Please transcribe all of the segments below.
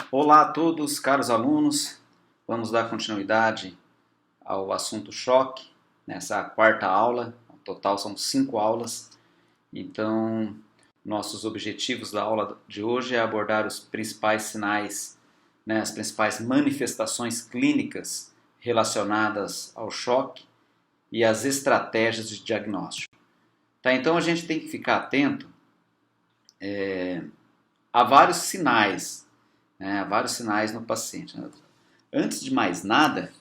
Olá a todos, caros alunos. Vamos dar continuidade ao assunto choque nessa quarta aula. No total são 5 aulas. Então, nossos objetivos da aula de hoje é abordar os principais sinais, as principais manifestações clínicas relacionadas ao choque e as estratégias de diagnóstico. Tá? Então, a gente tem que ficar atento a vários sinais. Há vários sinais no paciente. Antes de mais nada,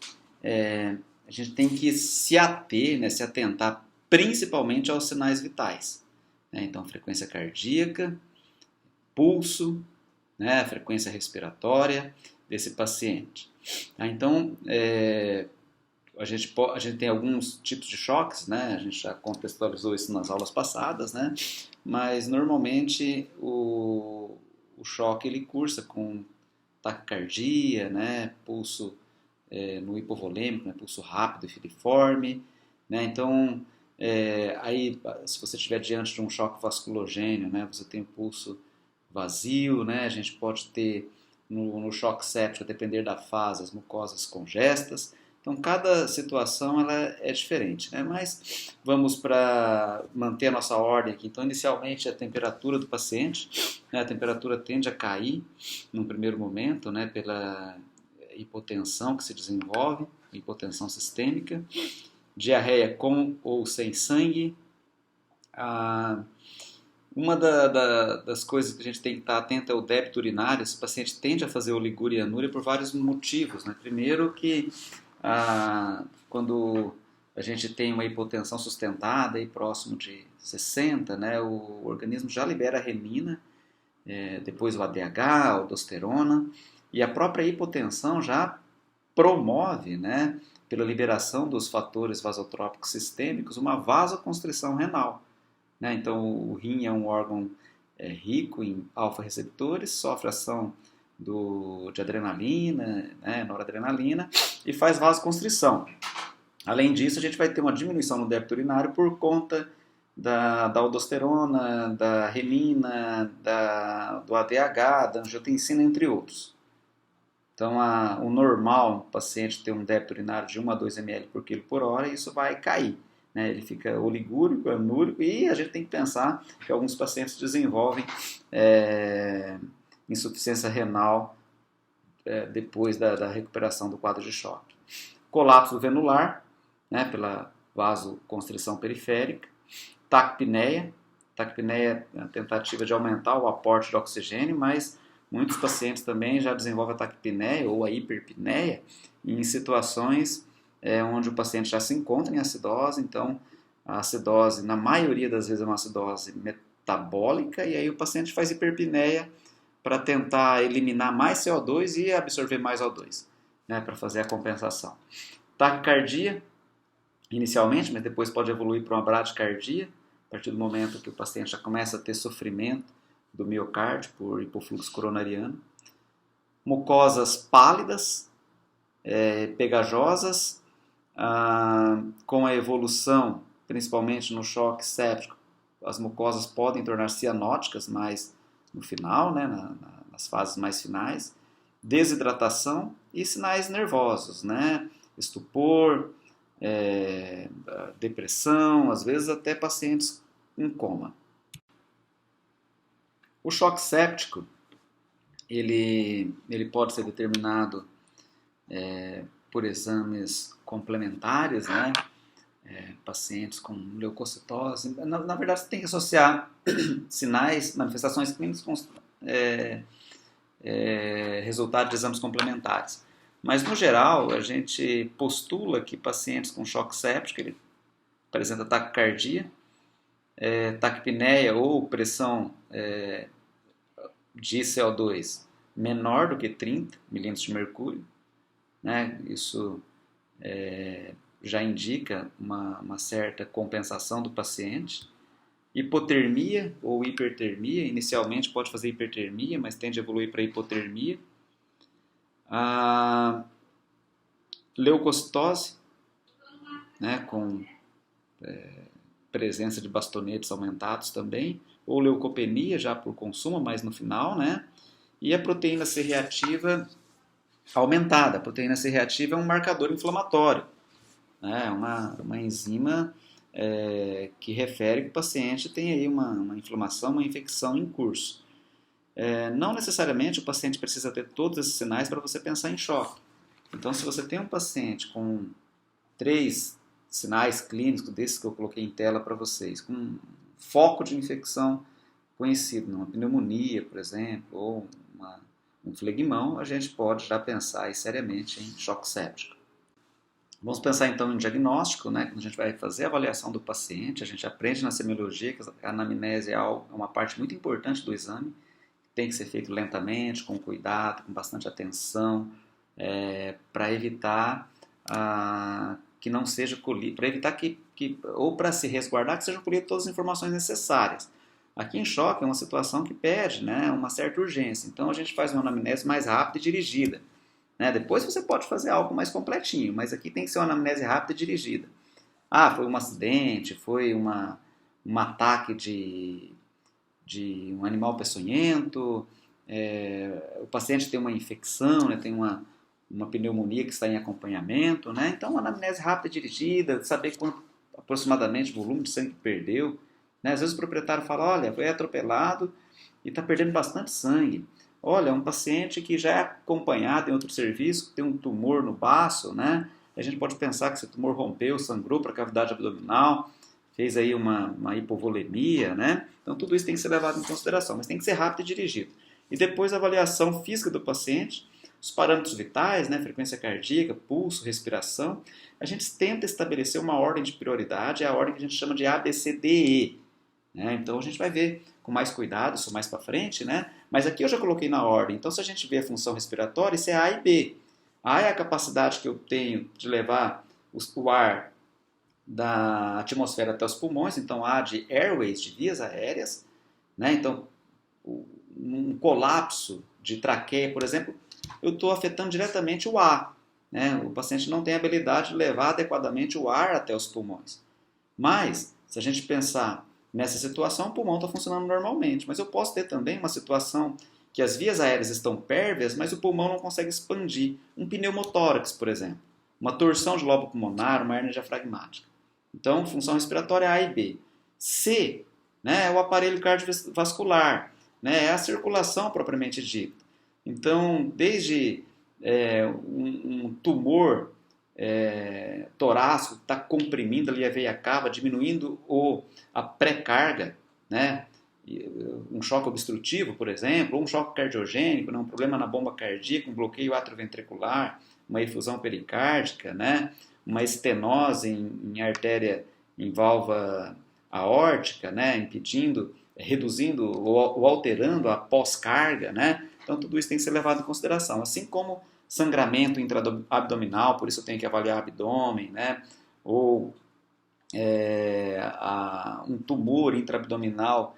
a gente tem que se atentar principalmente aos sinais vitais. Então, frequência cardíaca, pulso, frequência respiratória desse paciente. Então, a gente tem alguns tipos de choques, a gente já contextualizou isso nas aulas passadas, mas normalmente o choque ele cursa com taquicardia, pulso no hipovolêmico, pulso rápido e filiforme. Então, aí, se você estiver diante de um choque vasculogênio, você tem o pulso vazio, a gente pode ter no choque séptico, a depender da fase, as mucosas congestas. Então, cada situação ela é diferente, mas vamos para manter a nossa ordem aqui. Então, inicialmente, a temperatura do paciente, a temperatura tende a cair no primeiro momento, pela hipotensão que se desenvolve, hipotensão sistêmica, diarreia com ou sem sangue. Uma das coisas que a gente tem que estar atento é o débito urinário. Esse paciente tende a fazer oligúria e anúria por vários motivos. Primeiro que quando a gente tem uma hipotensão sustentada aí próximo de 60, o organismo já libera a renina, depois o ADH, a aldosterona, e a própria hipotensão já promove, pela liberação dos fatores vasotrópicos sistêmicos, uma vasoconstrição renal. Então o rim é um órgão rico em alfa-receptores, sofre ação de adrenalina, noradrenalina, e faz vasoconstrição. Além disso, a gente vai ter uma diminuição no débito urinário por conta da aldosterona, da renina, do ADH, da angiotensina, entre outros. Então, o normal, o paciente ter um débito urinário de 1 a 2 ml por quilo por hora, e isso vai cair. Ele fica oligúrico, anúrico, e a gente tem que pensar que alguns pacientes desenvolvem insuficiência renal depois da recuperação do quadro de choque. Colapso venular, pela vasoconstrição periférica. Taquipneia. Taquipneia é a tentativa de aumentar o aporte de oxigênio, mas muitos pacientes também já desenvolvem a taquipneia ou a hiperpneia em situações onde o paciente já se encontra em acidose. Então, a acidose, na maioria das vezes, é uma acidose metabólica, e aí o paciente faz hiperpneia para tentar eliminar mais CO2 e absorver mais O2, para fazer a compensação. Taquicardia, inicialmente, mas depois pode evoluir para uma bradicardia, a partir do momento que o paciente já começa a ter sofrimento do miocárdio por hipofluxo coronariano. Mucosas pálidas, pegajosas, com a evolução, principalmente no choque séptico, as mucosas podem tornar-se cianóticas, mas no final, nas fases mais finais. Desidratação e sinais nervosos, estupor, depressão, às vezes até pacientes em coma. O choque séptico, ele pode ser determinado por exames complementares, pacientes com leucocitose. Na verdade, você tem que associar sinais, manifestações clínicas com resultado de exames complementares. Mas, no geral, a gente postula que pacientes com choque séptico, ele apresenta taquicardia, taquipneia ou pressão de CO2 menor do que 30 milímetros de mercúrio. Isso já indica uma certa compensação do paciente. Hipotermia ou hipertermia, inicialmente pode fazer hipertermia, mas tende a evoluir para hipotermia. Leucocitose, com presença de bastonetes aumentados também, ou leucopenia já por consumo, mas no final, e a proteína C reativa aumentada. A proteína C reativa é um marcador inflamatório, né? Uma enzima que refere que o paciente tem aí uma inflamação, uma infecção em curso. Não necessariamente o paciente precisa ter todos esses sinais para você pensar em choque. Então, se você tem um paciente com 3 sinais clínicos desses que eu coloquei em tela para vocês, com foco de infecção conhecido, uma pneumonia, por exemplo, ou um flegmão, a gente pode já pensar aí seriamente em choque séptico. Vamos pensar então em diagnóstico, né? Quando a gente vai fazer a avaliação do paciente, a gente aprende na semiologia que a anamnese é uma parte muito importante do exame, tem que ser feito lentamente, com cuidado, com bastante atenção, para evitar que não seja colhido, para evitar ou para se resguardar, que sejam colhidas todas as informações necessárias. Aqui em choque é uma situação que pede, né, uma certa urgência, então a gente faz uma anamnese mais rápida e dirigida. Né? Depois você pode fazer algo mais completinho, mas aqui tem que ser uma anamnese rápida e dirigida. Foi um acidente, foi um ataque de um animal peçonhento, o paciente tem uma infecção, né, tem uma pneumonia que está em acompanhamento, né? Então uma anamnese rápida e dirigida, saber quanto aproximadamente o volume de sangue que perdeu. Né? Às vezes o proprietário fala, olha, foi atropelado e está perdendo bastante sangue. Olha, um paciente que já é acompanhado em outro serviço, tem um tumor no baço, né? A gente pode pensar que esse tumor rompeu, sangrou para a cavidade abdominal, fez aí uma hipovolemia, né? Então tudo isso tem que ser levado em consideração, mas tem que ser rápido e dirigido. E depois a avaliação física do paciente, os parâmetros vitais, né? Frequência cardíaca, pulso, respiração. A gente tenta estabelecer uma ordem de prioridade, é a ordem que a gente chama de ABCDE. Né? Então a gente vai ver com mais cuidado, isso mais para frente, né? Mas aqui eu já coloquei na ordem. Então se a gente vê a função respiratória, isso é A e B. A é a capacidade que eu tenho de levar o ar da atmosfera até os pulmões, então A de airways, de vias aéreas, né? Então um colapso de traqueia, por exemplo, eu estou afetando diretamente o ar, né? O paciente não tem a habilidade de levar adequadamente o ar até os pulmões. Mas, se a gente pensar nessa situação, o pulmão está funcionando normalmente, mas eu posso ter também uma situação que as vias aéreas estão pérvias, mas o pulmão não consegue expandir. Um pneumotórax, por exemplo. Uma torção de lobo pulmonar, uma hérnia diafragmática. Então, função respiratória A e B. C, né, é o aparelho cardiovascular, né, é a circulação propriamente dita. Então, desde um tumor torácico que está comprimindo ali a veia cava, diminuindo a pré-carga, né, um choque obstrutivo, por exemplo, ou um choque cardiogênico, né, um problema na bomba cardíaca, um bloqueio atrioventricular, uma efusão pericárdica, né, uma estenose em artéria em válvula aórtica, né, impedindo, reduzindo ou alterando a pós-carga, né? Então tudo isso tem que ser levado em consideração, assim como sangramento intraabdominal, por isso eu tenho que avaliar o abdômen, né? Ou um tumor intraabdominal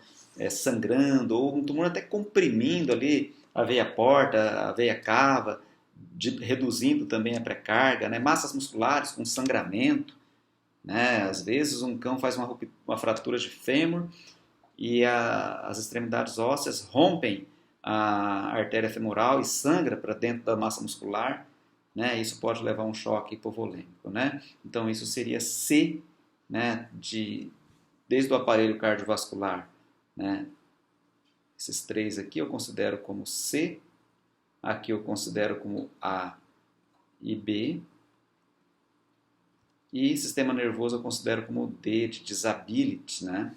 sangrando, ou um tumor até comprimindo ali a veia porta, a veia cava, reduzindo também a pré-carga, né? Massas musculares com sangramento, né? Às vezes um cão faz uma fratura de fêmur e as extremidades ósseas rompem a artéria femoral e sangra para dentro da massa muscular, né? Isso pode levar a um choque hipovolêmico, né? Então isso seria C, né? Desde o aparelho cardiovascular, né? Esses 3 aqui eu considero como C, aqui eu considero como A e B, e sistema nervoso eu considero como D, de disability, né?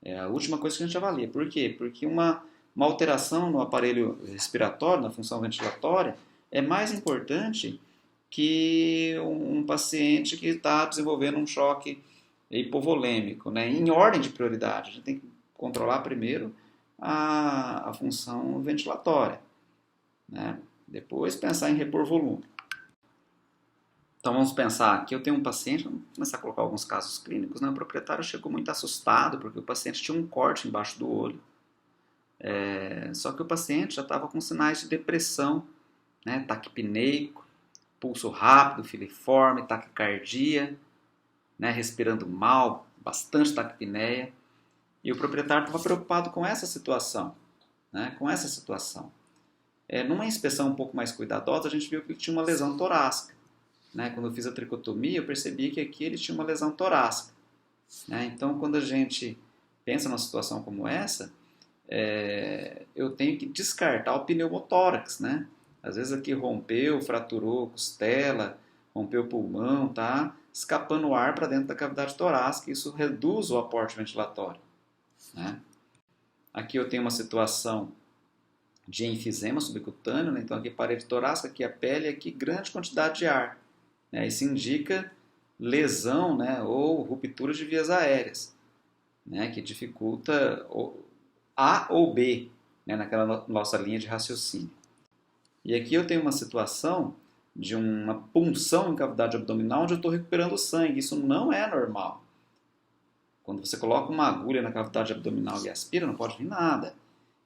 É a última coisa que a gente avalia. Por quê? Porque uma alteração no aparelho respiratório, na função ventilatória, é mais importante que um paciente que está desenvolvendo um choque hipovolêmico, né? Em ordem de prioridade. A gente tem que controlar primeiro a função ventilatória, né? Depois pensar em repor volume. Então vamos pensar que eu tenho um paciente, vamos começar a colocar alguns casos clínicos, né? O proprietário chegou muito assustado porque o paciente tinha um corte embaixo do olho. Só que o paciente já estava com sinais de depressão, né? Taquipneico, pulso rápido, filiforme, taquicardia, né? Respirando mal, bastante taquipneia. E o proprietário estava preocupado com essa situação, né? Com essa situação. Numa inspeção um pouco mais cuidadosa, a gente viu que ele tinha uma lesão torácica. Né? Quando eu fiz a tricotomia, eu percebi que aqui ele tinha uma lesão torácica. Né? Então, quando a gente pensa numa situação como essa, eu tenho que descartar o pneumotórax, né? Às vezes aqui rompeu, fraturou costela, rompeu o pulmão, tá? Escapando o ar para dentro da cavidade torácica, isso reduz o aporte ventilatório. Né? Aqui eu tenho uma situação de enfisema subcutâneo, né? Então aqui parede torácica, aqui a pele, aqui grande quantidade de ar. Né? Isso indica lesão, né? Ou ruptura de vias aéreas, né? Que dificulta A ou B, né? Naquela nossa linha de raciocínio. E aqui eu tenho uma situação de uma punção em cavidade abdominal onde eu estou recuperando sangue. Isso não é normal. Quando você coloca uma agulha na cavidade abdominal e aspira, não pode vir nada.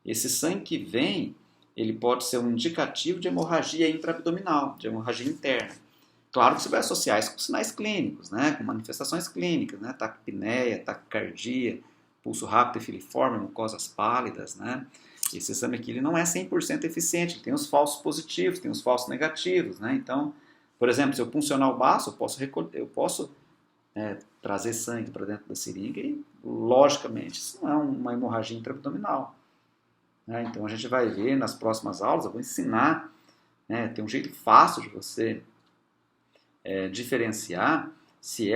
Esse sangue que vem, ele pode ser um indicativo de hemorragia intraabdominal, de hemorragia interna. Claro que você vai associar isso com sinais clínicos, né? Com manifestações clínicas, né? Taquipneia, taquicardia, pulso rápido e filiforme, mucosas pálidas, né? Esse exame aqui ele não é 100% eficiente, ele tem os falsos positivos, tem os falsos negativos, né? Então, por exemplo, se eu puncionar o baço, eu posso trazer sangue para dentro da seringa e, logicamente, isso não é uma hemorragia intraabdominal. Né? Então, a gente vai ver nas próximas aulas, eu vou ensinar, né? Tem um jeito fácil de você diferenciar se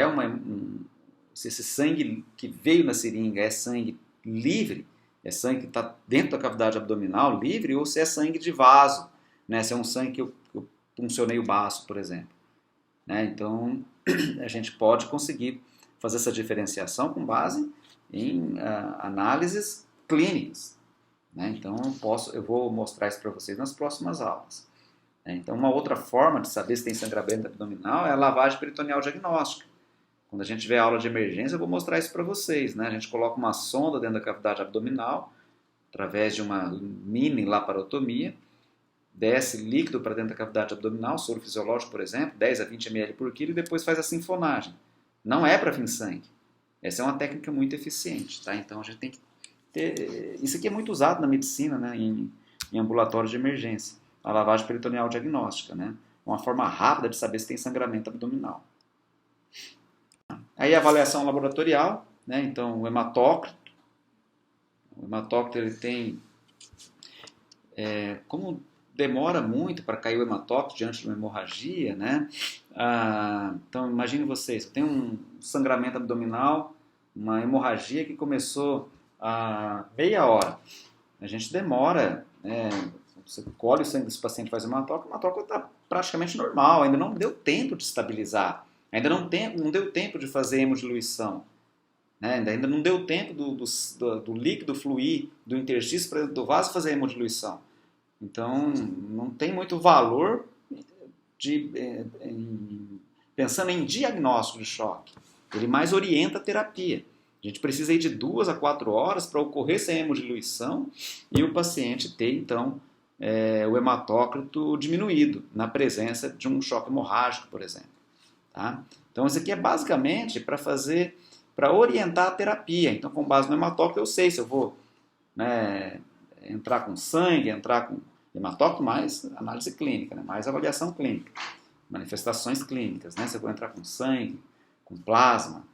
se esse sangue que veio na seringa é sangue livre, é sangue que está dentro da cavidade abdominal livre, ou se é sangue de vaso, né? Se é um sangue que eu puncionei o baço, por exemplo. Né? Então, a gente pode conseguir fazer essa diferenciação com base em análises clínicas. Né? Então, eu vou mostrar isso para vocês nas próximas aulas. Então, uma outra forma de saber se tem sangramento abdominal é a lavagem peritoneal diagnóstica. Quando a gente tiver aula de emergência, eu vou mostrar isso para vocês. Né? A gente coloca uma sonda dentro da cavidade abdominal, através de uma mini laparotomia, desce líquido para dentro da cavidade abdominal, soro fisiológico, por exemplo, 10 a 20 ml por quilo, e depois faz a sinfonagem. Não é para fim sangue. Essa é uma técnica muito eficiente. Tá? Então, a gente tem que ter... Isso aqui é muito usado na medicina, né? em ambulatórios de emergência. A lavagem peritoneal diagnóstica, né? Uma forma rápida de saber se tem sangramento abdominal. Aí a avaliação laboratorial, né? Então o hematócrito ele tem, como demora muito para cair o hematócrito diante de uma hemorragia, né? Então imagine vocês, tem um sangramento abdominal, uma hemorragia que começou há meia hora. A gente demora, você colhe o sangue desse paciente, faz o hematócrito está praticamente normal, ainda não deu tempo de estabilizar, ainda não deu tempo de fazer hemodiluição, né? Ainda não deu tempo do líquido fluir do interstício para dentro do vaso fazer hemodiluição. Então, não tem muito valor pensando em diagnóstico de choque. Ele mais orienta a terapia. A gente precisa ir de 2 a 4 horas para ocorrer essa hemodiluição e o paciente ter, então, o hematócrito diminuído na presença de um choque hemorrágico, por exemplo. Tá? Então, isso aqui é basicamente para orientar a terapia. Então, com base no hematócrito, eu sei se eu vou entrar com sangue, entrar com hematócrito, mais análise clínica, né? Mais avaliação clínica, manifestações clínicas, né? Se eu vou entrar com sangue, com plasma,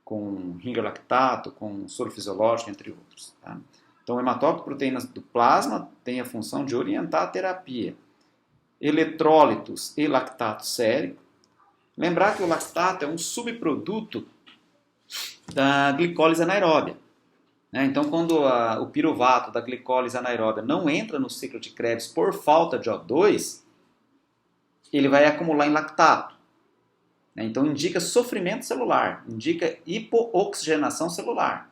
com ringer lactato, com soro fisiológico, entre outros. Tá? Então, o hematócrito, proteínas do plasma, tem a função de orientar a terapia. Eletrólitos e lactato sérico. Lembrar que o lactato é um subproduto da glicólise anaeróbia. Então, quando o piruvato da glicólise anaeróbia não entra no ciclo de Krebs por falta de O2, ele vai acumular em lactato. Então, indica sofrimento celular, indica hipooxigenação celular.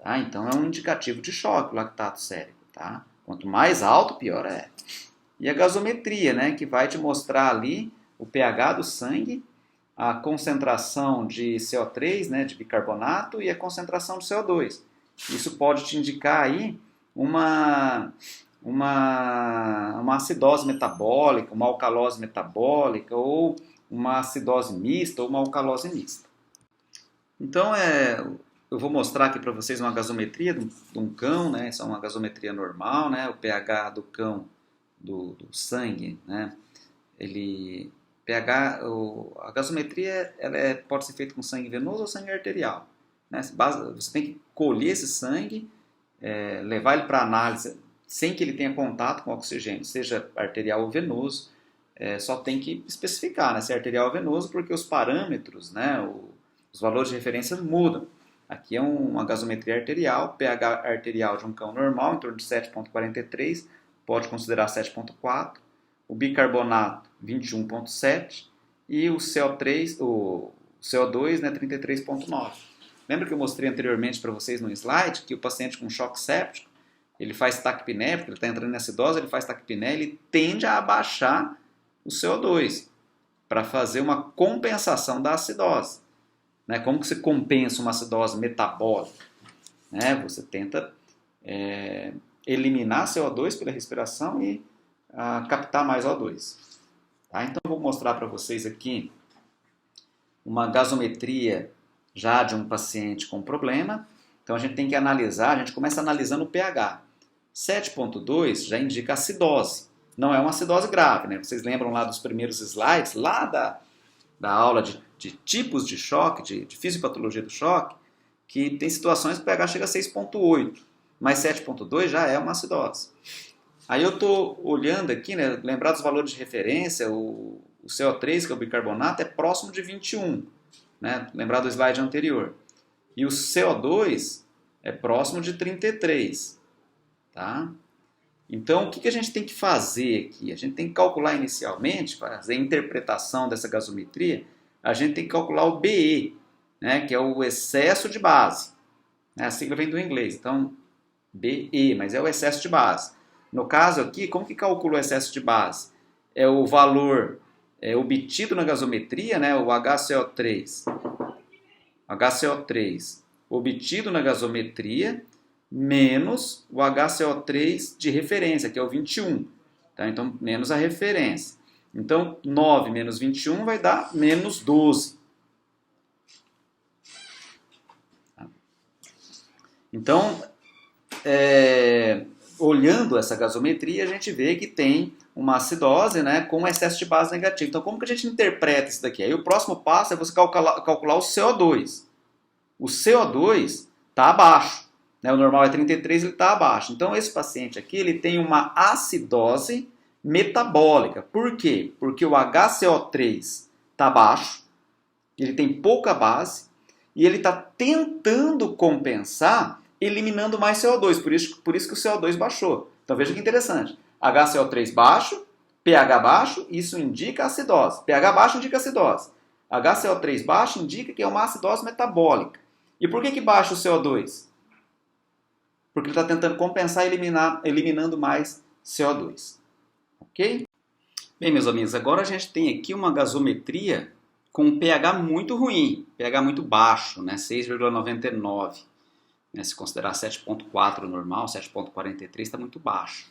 Tá? Então, é um indicativo de choque, o lactato sérico. Tá? Quanto mais alto, pior é. E a gasometria, né, que vai te mostrar ali o pH do sangue, a concentração de CO3, né, de bicarbonato, e a concentração de CO2. Isso pode te indicar aí uma acidose metabólica, uma alcalose metabólica, ou uma acidose mista ou uma alcalose mista. Então, eu vou mostrar aqui para vocês uma gasometria de um cão, né? Isso é uma gasometria normal, né? O pH do cão do sangue, né? pH, a gasometria pode ser feita com sangue venoso ou sangue arterial, né? Você tem que colher esse sangue, levar ele para análise sem que ele tenha contato com oxigênio, seja arterial ou venoso. Só tem que especificar, né, se é arterial ou venoso, porque os parâmetros, né, os valores de referência mudam. Aqui é uma gasometria arterial, pH arterial de um cão normal, em torno de 7,43, pode considerar 7,4, o bicarbonato 21,7 e o CO2, né, 33,9. Lembra que eu mostrei anteriormente para vocês no slide que o paciente com choque séptico, ele faz taquipneia, porque ele está entrando em acidose, ele faz taquipneia, ele tende a abaixar o CO2 para fazer uma compensação da acidose. Né? Como que você compensa uma acidose metabólica? Né? Você tenta eliminar CO2 pela respiração e captar mais O2. Tá? Então, eu vou mostrar para vocês aqui uma gasometria já de um paciente com problema. Então, a gente tem que analisar, a gente começa analisando o pH. 7,2 já indica acidose. Não é uma acidose grave, né? Vocês lembram lá dos primeiros slides, lá da aula de tipos de choque, de fisiopatologia do choque, que tem situações que o pH chega a 6,8, mas 7,2 já é uma acidose. Aí eu estou olhando aqui, né, lembrar dos valores de referência, o CO3, que é o bicarbonato, é próximo de 21, né? Lembrar do slide anterior. E o CO2 é próximo de 33, tá? Então, o que a gente tem que fazer aqui? A gente tem que calcular inicialmente, fazer a interpretação dessa gasometria, a gente tem que calcular o BE, né, que é o excesso de base. A sigla vem do inglês, então BE, mas é o excesso de base. No caso aqui, como que calcula o excesso de base? É o valor obtido na gasometria, né, o HCO3. HCO3 obtido na gasometria, menos o HCO3 de referência, que é o 21. Tá? Então, menos a referência. Então, 9 menos 21 vai dar menos 12. Tá? Então, olhando essa gasometria, a gente vê que tem uma acidose, né, com excesso de base negativo. Então, como que a gente interpreta isso daqui? Aí o próximo passo é você calcular o CO2. O CO2 está abaixo. O normal é 33, ele está abaixo. Então, esse paciente aqui ele tem uma acidose metabólica. Por quê? Porque o HCO3 está baixo, ele tem pouca base, e ele está tentando compensar eliminando mais CO2. Por isso que o CO2 baixou. Então, veja que interessante. HCO3 baixo, pH baixo, isso indica acidose. pH baixo indica acidose. HCO3 baixo indica que é uma acidose metabólica. E por que baixa o CO2? Porque ele está tentando compensar eliminando mais CO2. Ok? Bem, meus amigos, agora a gente tem aqui uma gasometria com um pH muito ruim, pH muito baixo, né? 6,99. Né? Se considerar 7,4 normal, 7,43 está muito baixo.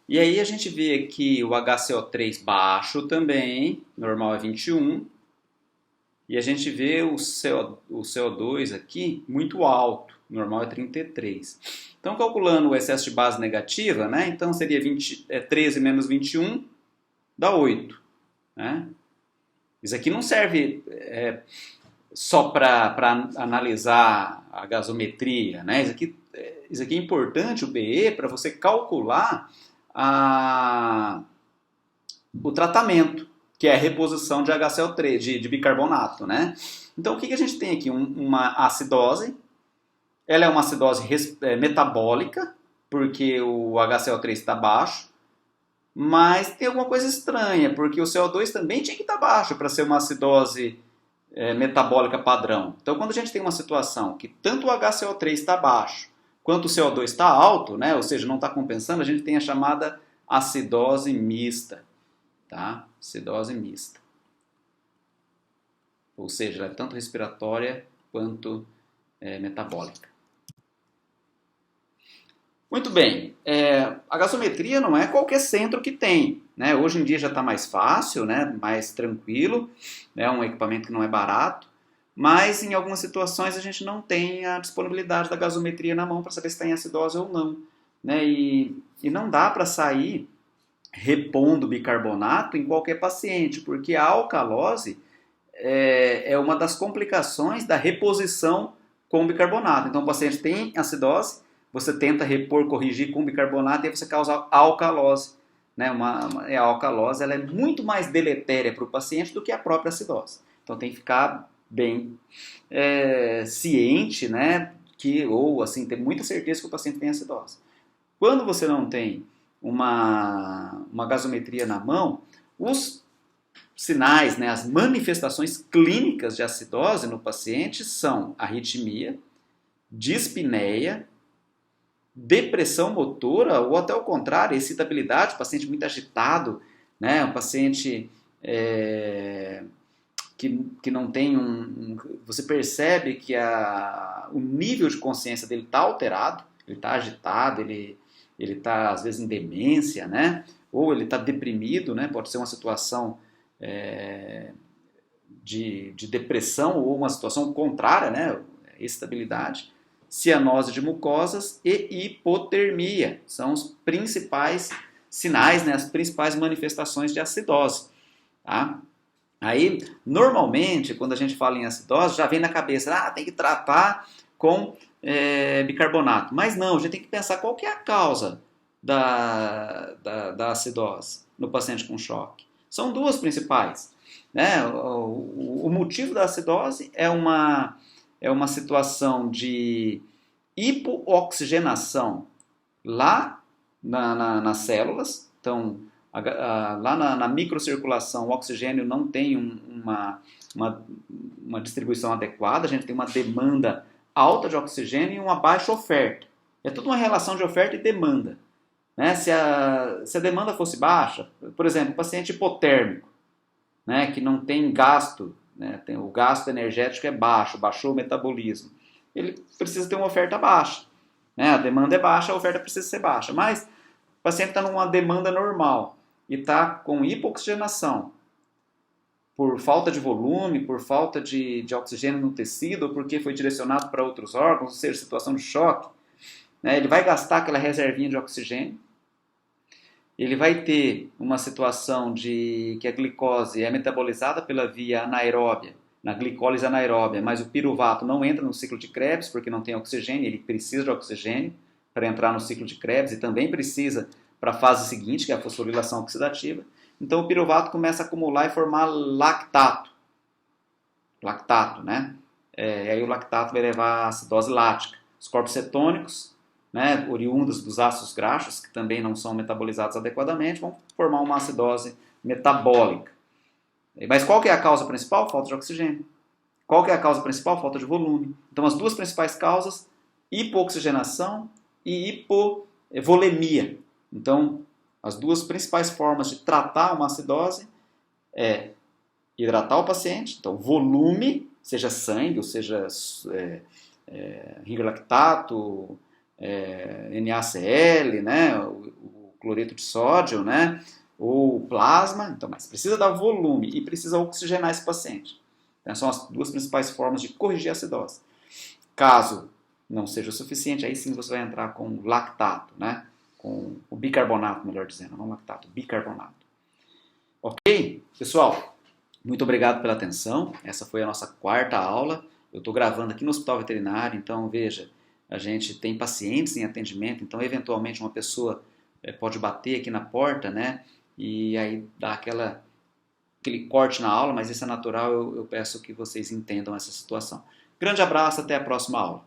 E aí a gente vê aqui o HCO3 baixo também, normal é 21. E a gente vê o CO2 aqui muito alto, normal é 33. Então, calculando o excesso de base negativa, né, então seria 13 menos 21, dá 8. Né? Isso aqui não serve só para analisar a gasometria. Né? Isso aqui é importante, o BE, para você calcular o tratamento, que é a reposição de HCO3, de bicarbonato, né? Então, o que a gente tem aqui? Uma acidose. Ela é uma acidose metabólica, porque o HCO3 está baixo, mas tem alguma coisa estranha, porque o CO2 também tinha que estar baixo para ser uma acidose metabólica padrão. Então, quando a gente tem uma situação que tanto o HCO3 está baixo, quanto o CO2 está alto, né? Ou seja, não está compensando, a gente tem a chamada acidose mista. Tá? Acidose mista. Ou seja, ela é tanto respiratória quanto metabólica. Muito bem, a gasometria não é qualquer centro que tem. Né? Hoje em dia já está mais fácil, né? Mais tranquilo, é um equipamento que não é barato, mas em algumas situações a gente não tem a disponibilidade da gasometria na mão para saber se está em acidose ou não. Né? E não dá para sair repondo bicarbonato em qualquer paciente, porque a alcalose é uma das complicações da reposição com bicarbonato. Então o paciente tem acidose, você tenta repor, corrigir com bicarbonato e aí você causa alcalose. Né? A alcalose ela é muito mais deletéria para o paciente do que a própria acidose. Então tem que ficar bem ciente, né? Ou assim, ter muita certeza que o paciente tem acidose. Quando você não tem uma gasometria na mão, os sinais, né, as manifestações clínicas de acidose no paciente são arritmia, dispneia, depressão motora ou até o contrário, excitabilidade, paciente muito agitado, né, um paciente que não tem você percebe que o nível de consciência dele está alterado, ele está agitado, ele está às vezes em demência, né, ou ele está deprimido, né, pode ser uma situação de depressão ou uma situação contrária, né, excitabilidade, cianose de mucosas e hipotermia. São os principais sinais, né, as principais manifestações de acidose. Tá? Aí, normalmente, quando a gente fala em acidose, já vem na cabeça, tem que tratar com bicarbonato. Mas não, a gente tem que pensar qual que é a causa da acidose no paciente com choque. São duas principais. Né? O motivo da acidose é uma situação de hipooxigenação lá nas células. Então, lá na microcirculação, o oxigênio não tem uma distribuição adequada, a gente tem uma demanda alta de oxigênio e uma baixa oferta. É tudo uma relação de oferta e demanda. Né? Se a demanda fosse baixa, por exemplo, paciente hipotérmico, né, que não tem gasto, né, o gasto energético é baixo, baixou o metabolismo, ele precisa ter uma oferta baixa. Né? A demanda é baixa, a oferta precisa ser baixa. Mas o paciente está numa demanda normal e está com hipoxigenação por falta de volume, por falta de oxigênio no tecido, ou porque foi direcionado para outros órgãos, ou seja, situação de choque, né, ele vai gastar aquela reservinha de oxigênio, ele vai ter uma situação de que a glicose é metabolizada pela via anaeróbia, na glicólise anaeróbia, mas o piruvato não entra no ciclo de Krebs porque não tem oxigênio, ele precisa de oxigênio para entrar no ciclo de Krebs e também precisa para a fase seguinte, que é a fosforilação oxidativa. Então o piruvato começa a acumular e formar lactato, né? E aí o lactato vai levar à acidose lática. Os corpos cetônicos, né, oriundos dos ácidos graxos, que também não são metabolizados adequadamente, vão formar uma acidose metabólica. Mas qual que é a causa principal? Falta de oxigênio. Qual que é a causa principal? Falta de volume. Então as duas principais causas, hipooxigenação e hipovolemia. Então as duas principais formas de tratar uma acidose é hidratar o paciente, então volume, seja sangue, ou seja rigalactato, NaCl, né, o cloreto de sódio, né, ou plasma, então, mas precisa dar volume e precisa oxigenar esse paciente. Então, são as duas principais formas de corrigir a acidose. Caso não seja o suficiente, aí sim você vai entrar com lactato, né, com o bicarbonato, melhor dizendo, não lactato, bicarbonato. Ok? Pessoal, muito obrigado pela atenção. Essa foi a nossa quarta aula. Eu estou gravando aqui no Hospital Veterinário, então veja, a gente tem pacientes em atendimento, então eventualmente uma pessoa pode bater aqui na porta, né? E aí dá aquele corte na aula, mas isso é natural, eu peço que vocês entendam essa situação. Grande abraço, até a próxima aula.